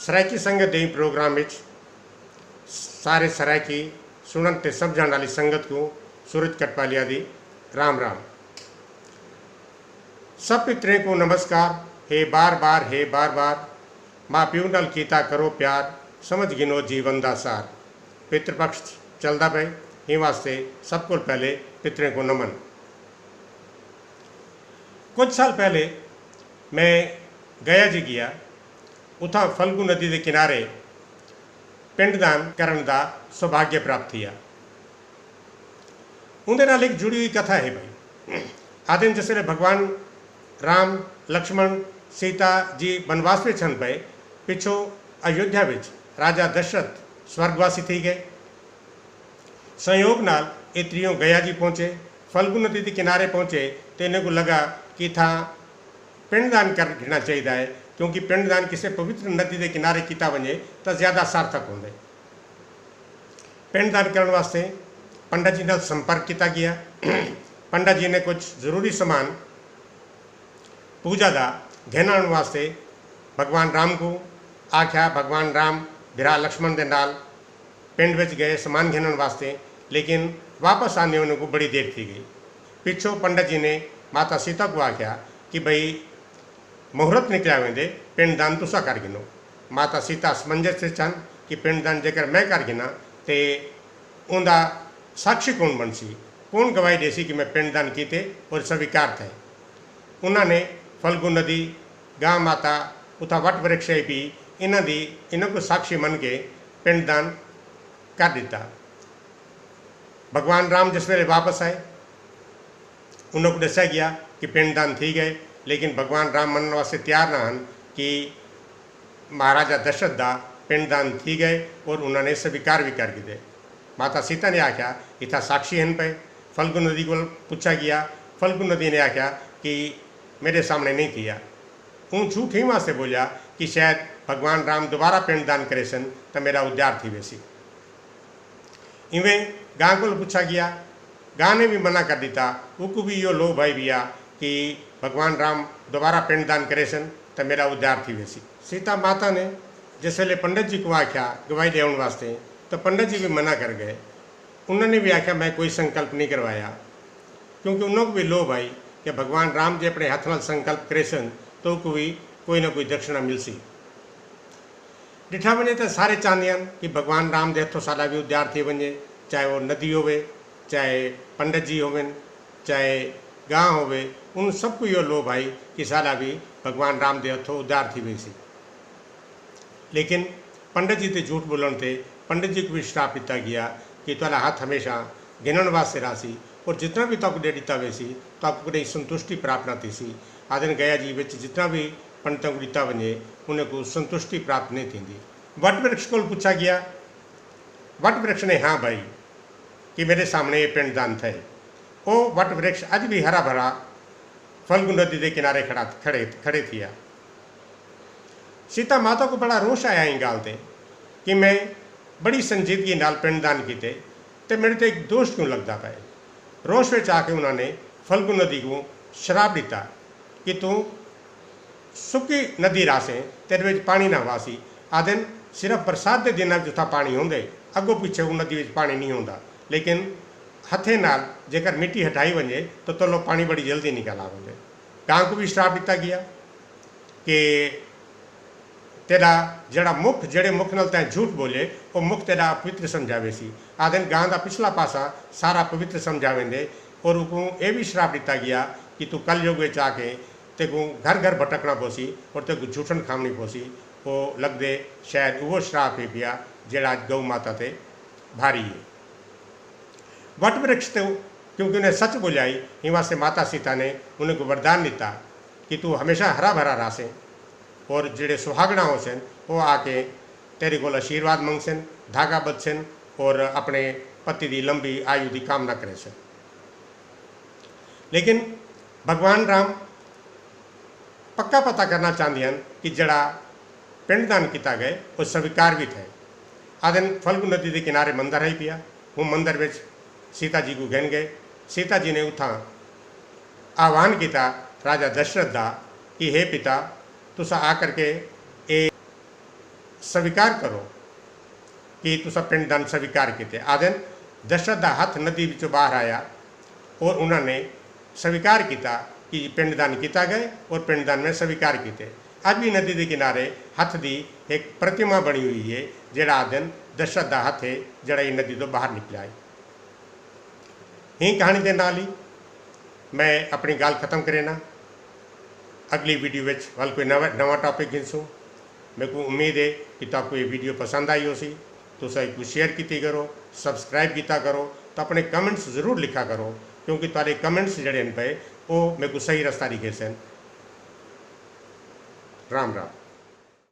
सरायकी संगत दे प्रोग्राम में सारे सरायकी सुनन ते समझण वाली संगत को सूरज कटपालिया दी राम राम। सब पितरें को नमस्कार। हे बार बार माँ प्यू नाल कीता करो प्यार, समझ गिनो जीवन दा सार। पितृपक्ष चलता पे इन वास्ते सबको पहले पितरें को नमन। कुछ साल पहले मैं गया जी गया, उथा फल्गु नदी के किनारे पिंडदान करने का सौभाग्य प्राप्त किया। उनके नाल एक जुड़ी हुई कथा है भाई। आदिन जिसले भगवान राम लक्ष्मण सीता जी वनवास में छन पे पिछो अयोध्या में राजा दशरथ स्वर्गवासी थी गए। संयोग नाल ये त्रियों गया जी पहुँचे, फल्गु नदी के किनारे पहुँचे तो इन्हें को लगा कि था पिंडदान करना चाहिए है, क्योंकि पिंडदान किसी पवित्र नदी के किनारे किया वजे तो ज़्यादा सार्थक होंगे। पिंडदान करने वास्ते पंडित जी नाल संपर्क किया गया। पंडित जी ने कुछ जरूरी सामान पूजा का घेना वास्ते भगवान राम को आख्या। भगवान राम बिरा लक्ष्मण के नाल पिंड में गए सामान घेन वास्ते, लेकिन वापस आने उनको बड़ी देर थी गई। पिछो पंडित जी ने माता सीता को आख्या कि भाई मुहूर्त निकलिया वेंदे पिंडदान तुसा कर गिनो। माता सीता असमंजस से चन कि पिंडदान जेकर मैं कर गिना तो उनका साक्षी कौन बनसी, कौन गवाही देसी कि मैं पिंडदान किए और स्वीकार थे। उन्होंने फल्गु नदी गां माता उथा वट वृक्ष भी इन्हों को साक्षी मन के पिंडदान कर दिता। भगवान राम जिस वे वापस आए उन्होंने दसा गया कि पिंडदान थी गए, लेकिन भगवान राम मन वास्ते तैयार ना हन कि महाराजा दशरथ का पिंडदान थी गए और उन्होंने स्वीकार भी कर दिए। माता सीता ने आख्या इतना साक्षी हैं पे। फल्गु नदी को पूछा गया, फल्गु नदी ने आख्या कि मेरे सामने नहीं किया। उन झूठ ही वास्ते बोलिया कि शायद भगवान राम दोबारा पिंडदान करे सन तो मेरा उद्धार थी वैसी। इवें गां को पूछा गया, गां ने भी मना कर दिता। उनको भी यो लो भाई भैया कि भगवान राम दोबारा पिंडदान करे सन तो मेरा उद्धार थी वैसी। सीता माता ने जिसले पंडित जी को आख्या गवाही देने वास्ते तो पंडित जी भी मना कर गए। उन्होंने भी आख्या मैं कोई संकल्प नहीं करवाया, क्योंकि उन्होंने भी लो भाई कि भगवान राम जी अपने हाथ नाल संकल्प करे सन तो को भी कोई ना कोई दक्षिणा मिलसी। डिठा वने तो सारे चाहते हैं कि भगवान राम के हथों साडा भी उद्धार थी वजे, चाहे वो नदी होवे, चाहे पंडित जी होवे, चाहे गां होवे। उन सबको यो लो भाई कि साडा भी भगवान राम के हथों उद्धार थी वैसी। लेकिन पंडित जी ते झूठ बोलन थे पंडित जी को भी श्राप दिता गया कि तुहारा हाथ हमेशा गिनण वास्ते रासी और जितना भी तक दे दिता वैसी तो आपको कहीं संतुष्टि प्राप्त न थी सी। आदन गया जी विच जितना भी पंडितों को दिता वजे उनको संतुष्टि प्राप्त नहीं थी। वट वृक्ष को पूछा गया, वट वृक्ष ने हाँ भाई कि मेरे सामने ये पिंडदान थे। वो वट वृक्ष अज भी हरा भरा फल्गु नदी के किनारे खड़े थिया। सीता माता को बड़ा रोष आया इन गाल ते कि मैं बड़ी संजीदगी नाल पिंडदान किते तो मेरे तो एक दोष क्यों लगता पाए। रोष में आके उन्होंने फल्गु नदी को शराब दिता कि तू सुकी नदी रासे तेरे में पानी ना वासी। आदन सिर्फ बरसात के दिन जिथा पानी होंगे, अगों पीछे वो नदी में पानी नहीं होंदा, लेकिन हथे नाल जेकर मिट्टी हटाई वजे तो तलो पानी बड़ी जल्दी निकल आवे। गां को भी श्राप दिता गया कि तेरा जड़ा मुख जड़े मुख नाल तैं झूठ बोले वो मुख तेरा अपवित्र समझावे सी। आदन गां का पिछला पासा सारा पवित्र समझावेंदे। और उनको ये भी श्राप दिता गया कि तू कल युग में आके तेको घर घर भटकना पोसी और तेको झूठन खामनी पोसी। वो लगदे शायद वो श्राप ही पिया जेड़ा आज गौ माता ते भारी है। वट वृक्ष तो क्योंकि उन्हें सच बोलियाई इन वास्ते माता सीता ने उनको वरदान दिता कि तू हमेशा हरा भरा रासे और जेड़े सुहागना हो सन वो आके तेरे को आशीर्वाद मंगसन, धागा बदसन और अपने पति की लंबी आयु की कामना करे सन। लेकिन भगवान राम पक्का पता करना चाहते हैं कि जड़ा पिंडदान किया गए वो स्वीकार भी थे। आदन फल्गु नदी के किनारे मंदिर है पिया। वो मंदिर में सीता जी को घेन गए। सीता जी ने उथा आह्वान किया राजा दशरथ का कि हे पिता तुसा आकर के स्वीकार करो कि तुसा पिंडदान स्वीकार किते। आदन दशरथ का हथ नदी विचों बाहर आया और उन्होंने स्वीकार किया कि पिंडदान किया गए और पिंडदान में स्वीकार किए। अब भी नदी के किनारे हथ की एक प्रतिमा बनी हुई है जोड़ा आदन दशरथ का हथ है जोड़ा ये नदी तो बाहर निकला है। ही कहानी के नाल ही मैं अपनी गल खत्म करेना। अगली वीडियो में वाल कोई नवा टॉपिक गिनसूँ। मेरे को उम्मीद है कि आपको ये वीडियो पसंद आई हो सी। तो सही शेयर की करो, सबसक्राइब किया करो, तो अपने कमेंट्स जरूर लिखा करो क्योंकि तारे कमेंट्स जड़े पे वो मेरे को सही रास्ता दिखे सन। राम राम।